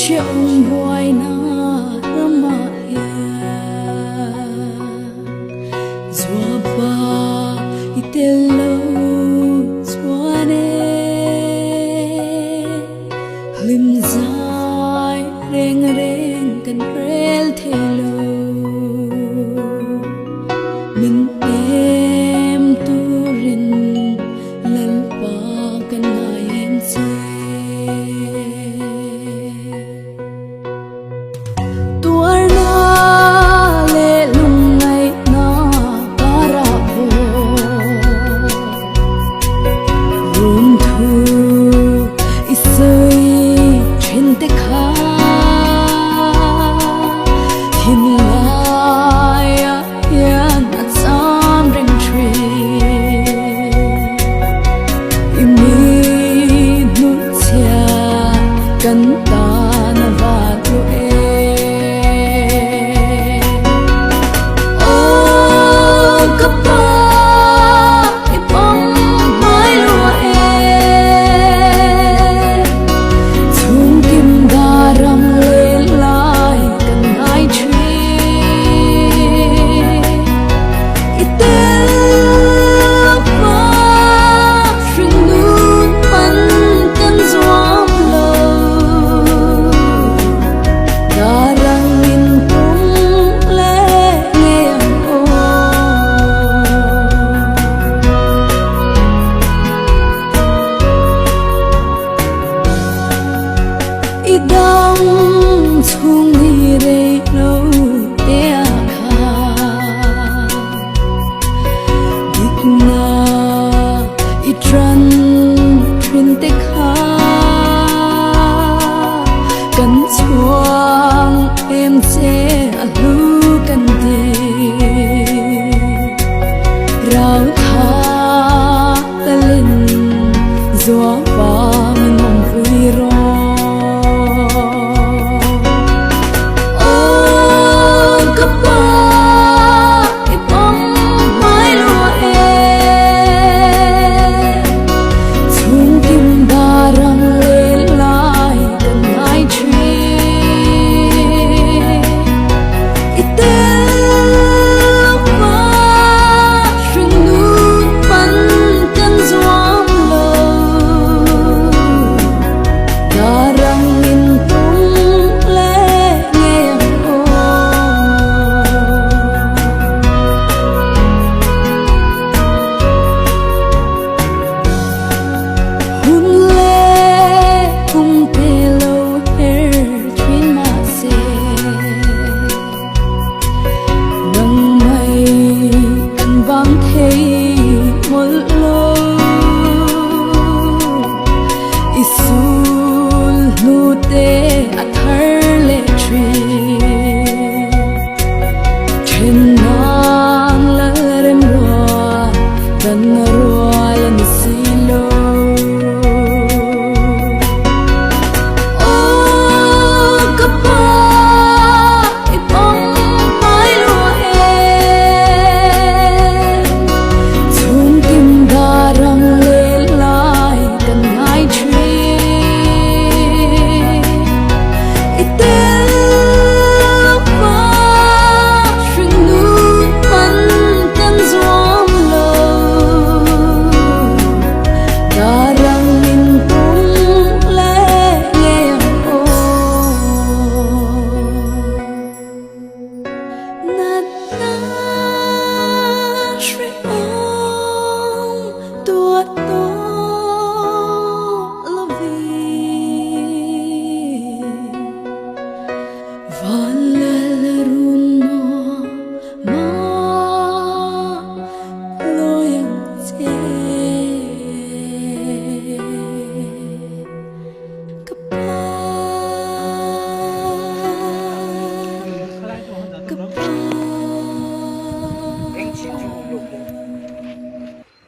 chồng hoài na rama ya zua ba itelo zwane lim zai reng reng kan rel thelo min em turin lal pa kan naim se Idang chung ni re no te akha dikna itran trin te kha kan chuang em che alu kan ti rau tha talin zua pa min vui ro Then the royal